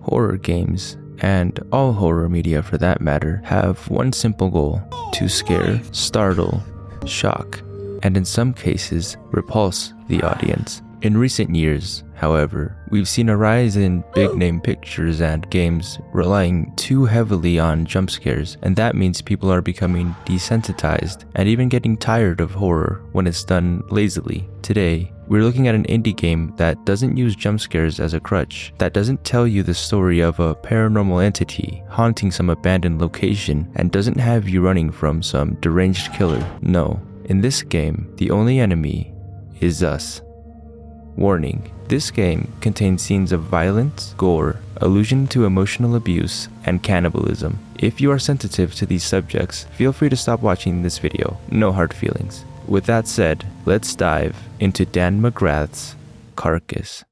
Horror games, and all horror media for that matter, have one simple goal: to scare, startle, shock, and in some cases, repulse the audience. In recent years, however, we've seen a rise in big-name pictures and games relying too heavily on jump scares, and that means people are becoming desensitized and even getting tired of horror when it's done lazily. Today, we're looking at an indie game that doesn't use jump scares as a crutch, that doesn't tell you the story of a paranormal entity haunting some abandoned location, and doesn't have you running from some deranged killer. No, in this game, the only enemy is us. Warning: this game contains scenes of violence, gore, allusion to emotional abuse, and cannibalism. If you are sensitive to these subjects, feel free to stop watching this video. No hard feelings. With that said, let's dive into Dan McGrath's CARCASS.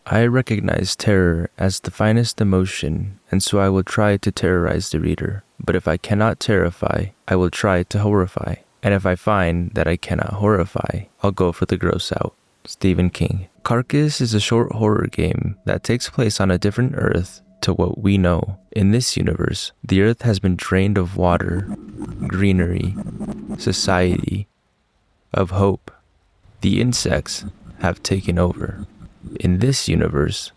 I recognize terror as the finest emotion, and so I will try to terrorize the reader. But if I cannot terrify, I will try to horrify. And if I find that I cannot horrify, I'll go for the gross out. Stephen King. CARCASS is a short horror game that takes place on a different Earth to what we know. In this universe, the Earth has been drained of water, greenery, society, of hope. The insects have taken over. In this universe,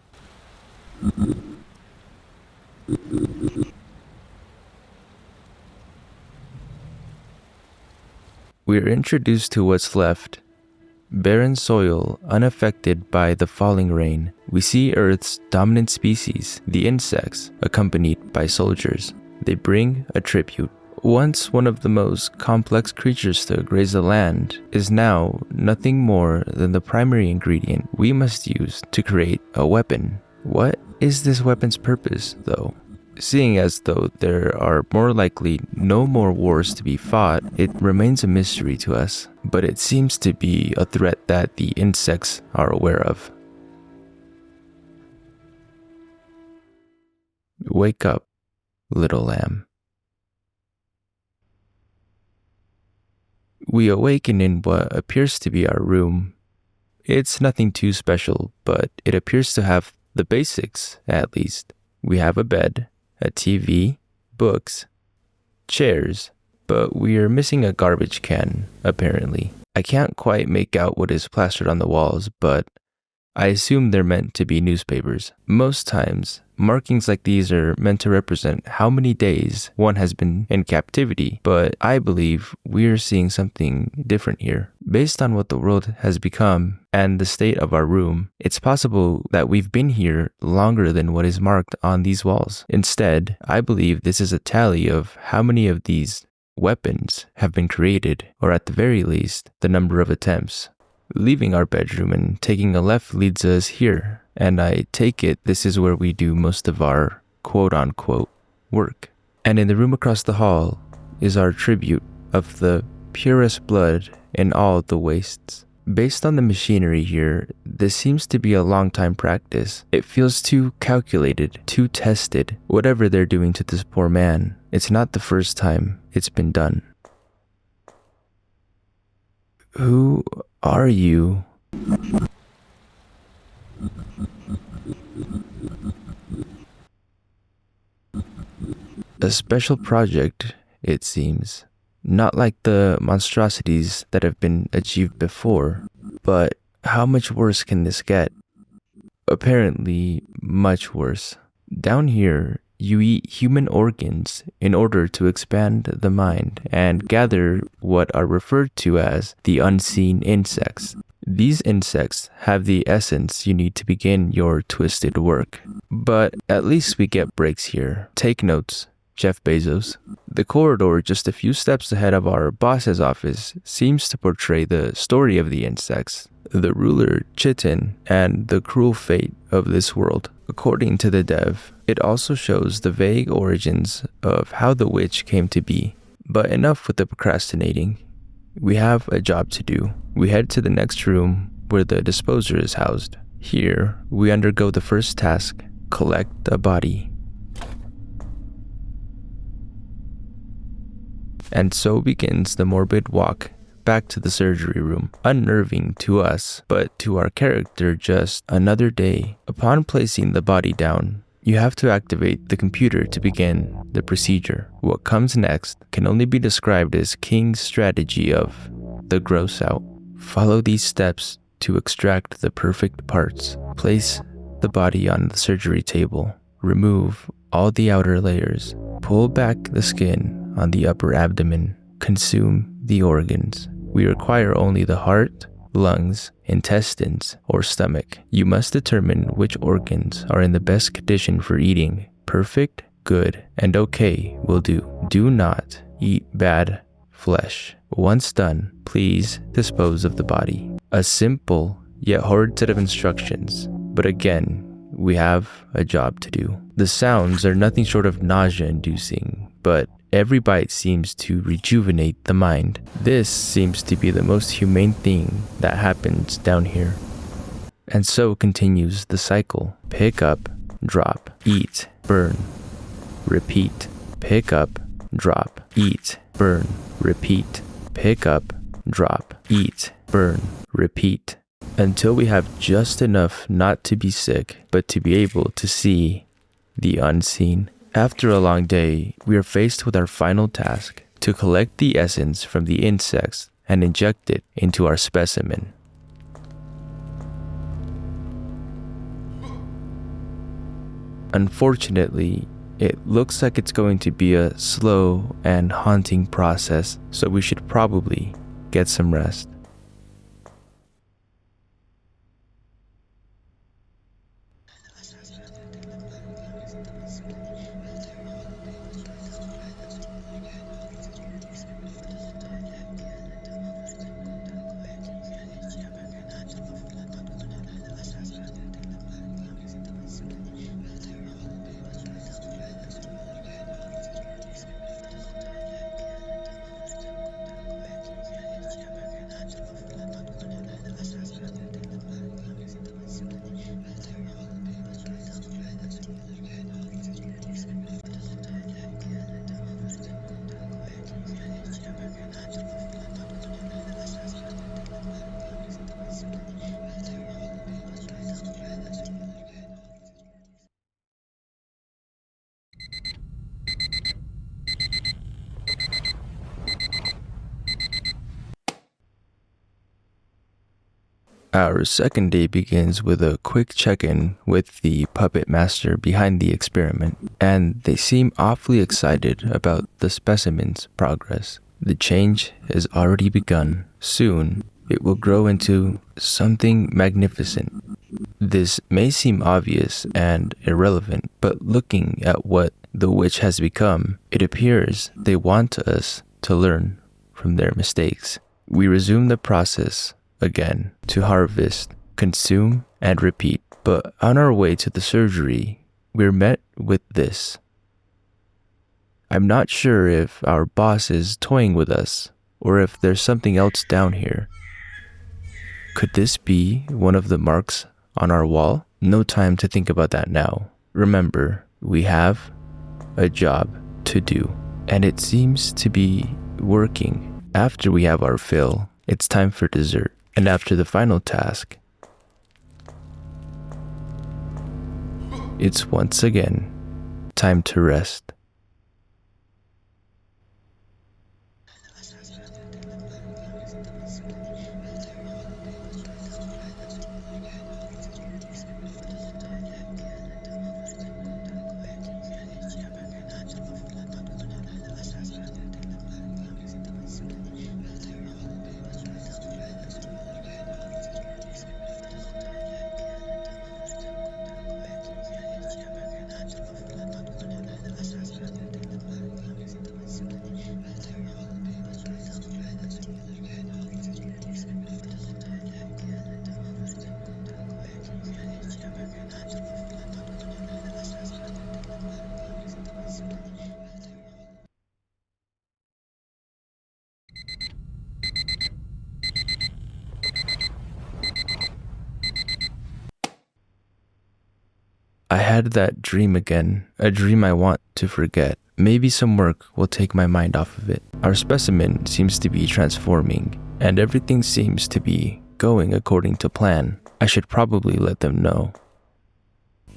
we are introduced to what's left. Barren soil, unaffected by the falling rain. We see Earth's dominant species, the insects, accompanied by soldiers. They bring a tribute. Once one of the most complex creatures to graze the land, is now nothing more than the primary ingredient we must use to create a weapon. What is this weapon's purpose, though? Seeing as though there are more likely no more wars to be fought, it remains a mystery to us, but it seems to be a threat that the insects are aware of. Wake up, little lamb. We awaken in what appears to be our room. It's nothing too special, but it appears to have the basics, at least. We have a bed, a TV, books, chairs, but we are missing a garbage can, apparently. I can't quite make out what is plastered on the walls, but I assume they're meant to be newspapers. Most times, markings like these are meant to represent how many days one has been in captivity, but I believe we're seeing something different here. Based on what the world has become and the state of our room, it's possible that we've been here longer than what is marked on these walls. Instead, I believe this is a tally of how many of these weapons have been created, or at the very least, the number of attempts. Leaving our bedroom and taking a left leads us here, and I take it this is where we do most of our quote-unquote work. And in the room across the hall is our tribute of the purest blood in all the wastes. Based on the machinery here, this seems to be a long-time practice. It feels too calculated, too tested. Whatever they're doing to this poor man, it's not the first time it's been done. Who are you? A special project, it seems. Not like the monstrosities that have been achieved before. But how much worse can this get? Apparently, much worse. Down here, you eat human organs in order to expand the mind and gather what are referred to as the unseen insects. These insects have the essence you need to begin your twisted work. But at least we get breaks here. Take notes, Jeff Bezos. The corridor just a few steps ahead of our boss's office seems to portray the story of the insects, the ruler Chitin, and the cruel fate of this world. According to the dev, it also shows the vague origins of how the witch came to be. But enough with the procrastinating. We have a job to do. We head to the next room where the disposer is housed. Here, we undergo the first task: collect a body. And so begins the morbid walk back to the surgery room. Unnerving to us, but to our character just another day. Upon placing the body down, you have to activate the computer to begin the procedure. What comes next can only be described as King's strategy of the gross out. Follow these steps to extract the perfect parts. Place the body on the surgery table. Remove all the outer layers. Pull back the skin on the upper abdomen. Consume the organs. We require only the heart, lungs, intestines, or stomach. You must determine which organs are in the best condition for eating. Perfect, good, and okay will do. Do not eat bad flesh. Once done, please dispose of the body. A simple yet hard set of instructions, but again, we have a job to do. The sounds are nothing short of nausea-inducing, but every bite seems to rejuvenate the mind. This seems to be the most humane thing that happens down here. And so continues the cycle. Pick up, drop, eat, burn, repeat. Pick up, drop, eat, burn, repeat. Pick up, drop, eat, burn, repeat. Until we have just enough not to be sick, but to be able to see the unseen. After a long day, we are faced with our final task, to collect the essence from the insects and inject it into our specimen. Unfortunately, it looks like it's going to be a slow and haunting process, so we should probably get some rest. Our second day begins with a quick check-in with the puppet master behind the experiment, and they seem awfully excited about the specimen's progress. The change has already begun. Soon, it will grow into something magnificent. This may seem obvious and irrelevant, but looking at what the witch has become, it appears they want us to learn from their mistakes. We resume the process again to harvest, consume, and repeat. But on our way to the surgery, we're met with this. I'm not sure if our boss is toying with us or if there's something else down here. Could this be one of the marks on our wall? No time to think about that now. Remember, we have a job to do, and it seems to be working. After we have our fill, it's time for dessert. And after the final task, it's once again time to rest. I had that dream again, a dream I want to forget. Maybe some work will take my mind off of it. Our specimen seems to be transforming. and everything seems to be going according to plan. I should probably let them know.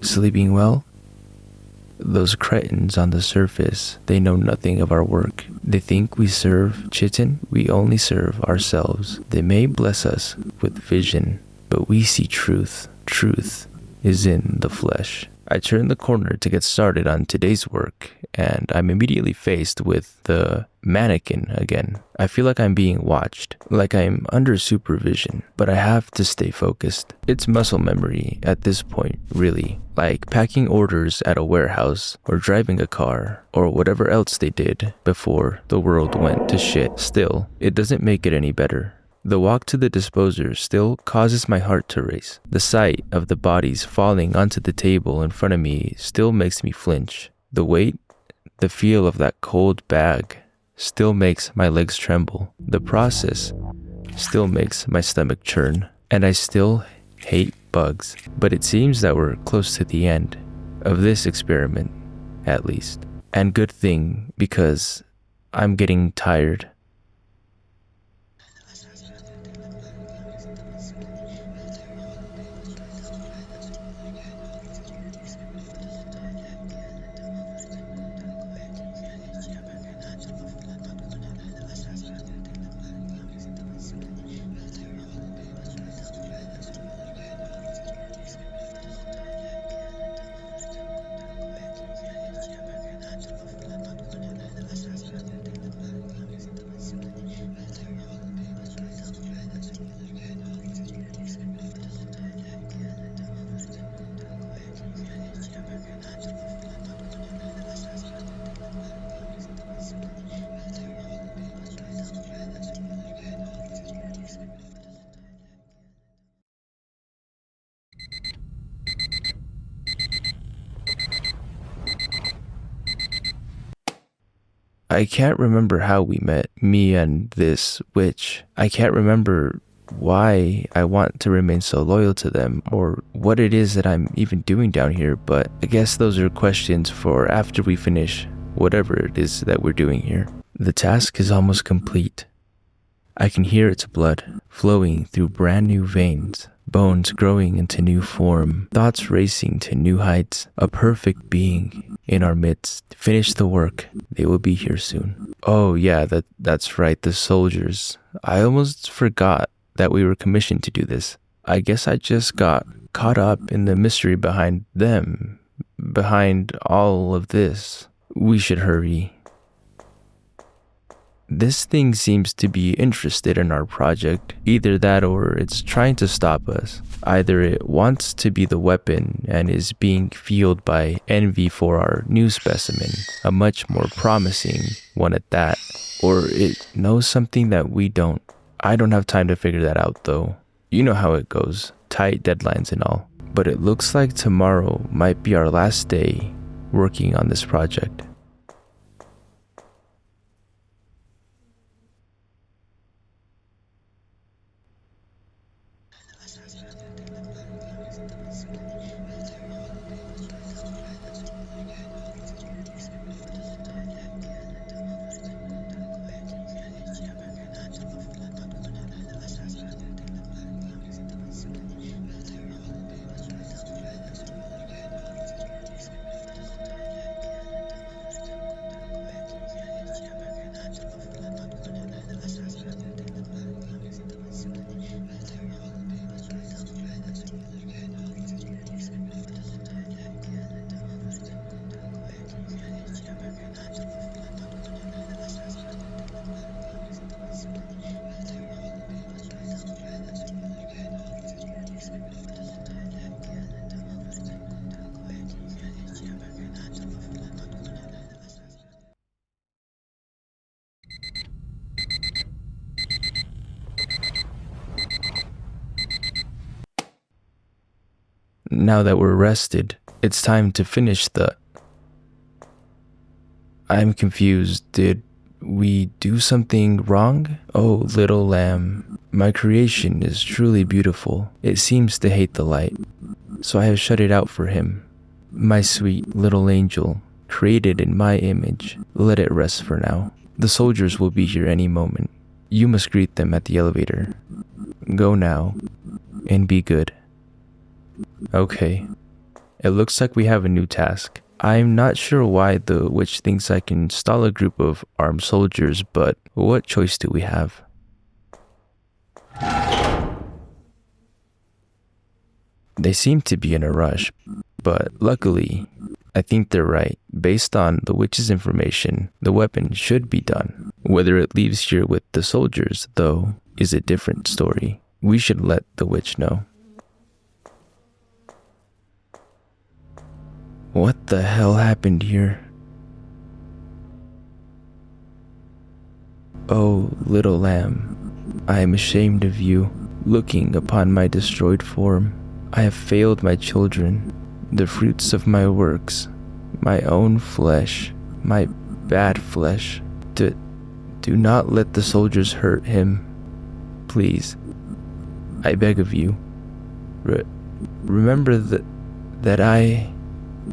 Sleeping well? Those cretins on the surface, they know nothing of our work. They think we serve chitin, we only serve ourselves. They may bless us with vision, but we see truth. Truth is in the flesh. I turn the corner to get started on today's work, and I'm immediately faced with the mannequin again. I feel like I'm being watched, like I'm under supervision, but I have to stay focused. It's muscle memory at this point, really, like packing orders at a warehouse or driving a car or whatever else they did before the world went to shit. Still, it doesn't make it any better. The walk to the disposer still causes my heart to race. The sight of the bodies falling onto the table in front of me still makes me flinch. The weight, the feel of that cold bag still makes my legs tremble. The process still makes my stomach churn. And I still hate bugs. But it seems that we're close to the end of this experiment, at least. And good thing, because I'm getting tired. I can't remember how we met, me and this witch. I can't remember why I want to remain so loyal to them or what it is that I'm even doing down here, but I guess those are questions for after we finish whatever it is that we're doing here. The task is almost complete. I can hear its blood flowing through brand new veins, bones growing into new form, thoughts racing to new heights, a perfect being in our midst. Finish the work. They will be here soon. Oh yeah, that's right, the soldiers. I almost forgot that we were commissioned to do this. I guess I just got caught up in the mystery behind them, behind all of this. We should hurry. This thing seems to be interested in our project. Either that or it's trying to stop us. Either it wants to be the weapon and is being fueled by envy for our new specimen, a much more promising one at that, or it knows something that we don't. I don't have time to figure that out though. You know how it goes, tight deadlines and all. But it looks like tomorrow might be our last day working on this project. Now that we're rested, it's time to finish the... I'm confused. Did we do something wrong? Oh, little lamb, my creation is truly beautiful. It seems to hate the light, so I have shut it out for him. My sweet little angel, created in my image, let it rest for now. The soldiers will be here any moment. You must greet them at the elevator. Go now, and be good. Okay. It looks like we have a new task. I'm not sure why the witch thinks I can stall a group of armed soldiers, but what choice do we have? They seem to be in a rush, but luckily, I think they're right. Based on the witch's information, the weapon should be done. Whether it leaves here with the soldiers, though, is a different story. We should let the witch know. What the hell happened here? Oh, little lamb, I am ashamed of you, looking upon my destroyed form. I have failed my children, the fruits of my works, my own flesh, my bad flesh. Do not let the soldiers hurt him. Please, I beg of you. Remember that I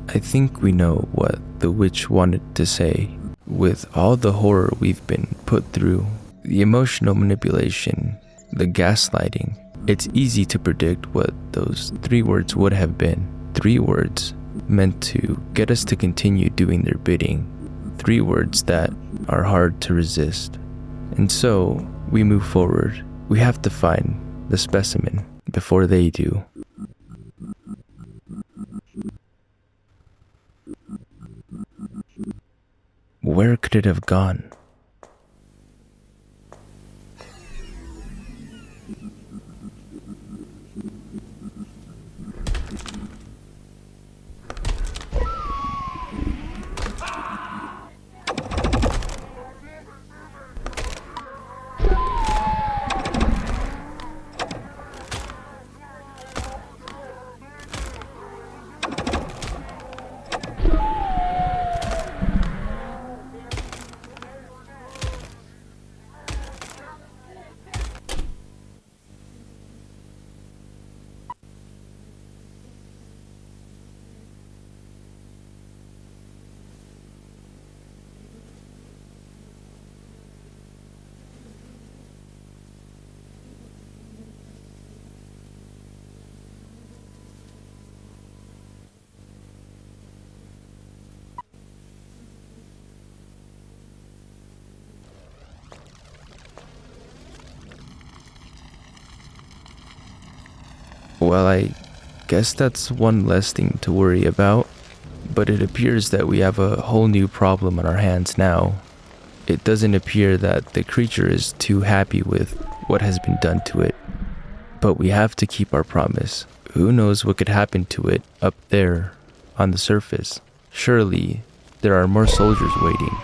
think we know what the witch wanted to say. With all the horror we've been put through, the emotional manipulation, the gaslighting, it's easy to predict what those 3 words would have been. 3 words meant to get us to continue doing their bidding. 3 words that are hard to resist. And so, we move forward. We have to find the specimen before they do. Where could it have gone? Well, I guess that's one less thing to worry about, but it appears that we have a whole new problem on our hands now. It doesn't appear that the creature is too happy with what has been done to it, but we have to keep our promise. Who knows what could happen to it up there on the surface? Surely there are more soldiers waiting.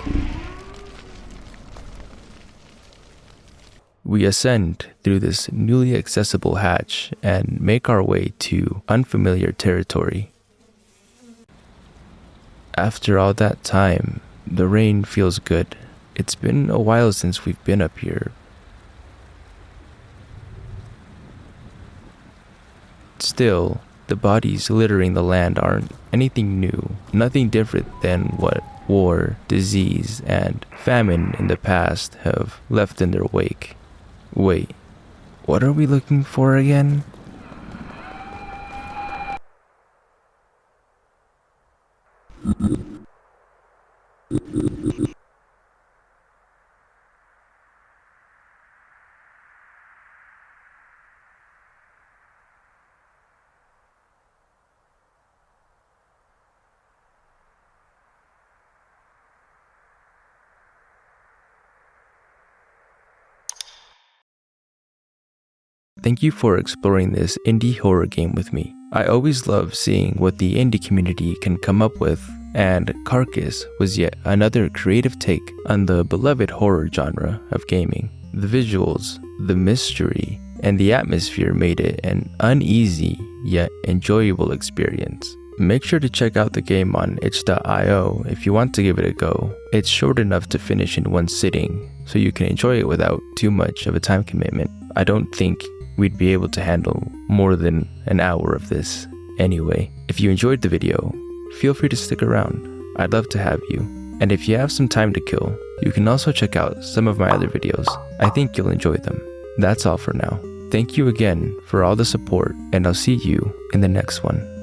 We ascend through this newly accessible hatch and make our way to unfamiliar territory. After all that time, the rain feels good. It's been a while since we've been up here. Still, the bodies littering the land aren't anything new, nothing different than what war, disease, and famine in the past have left in their wake. Wait, what are we looking for again? Thank you for exploring this indie horror game with me. I always love seeing what the indie community can come up with, and CARCASS was yet another creative take on the beloved horror genre of gaming. The visuals, the mystery, and the atmosphere made it an uneasy yet enjoyable experience. Make sure to check out the game on itch.io if you want to give it a go. It's short enough to finish in one sitting, so you can enjoy it without too much of a time commitment. I don't think we'd be able to handle more than an hour of this anyway. If you enjoyed the video, feel free to stick around. I'd love to have you. And if you have some time to kill, you can also check out some of my other videos. I think you'll enjoy them. That's all for now. Thank you again for all the support, and I'll see you in the next one.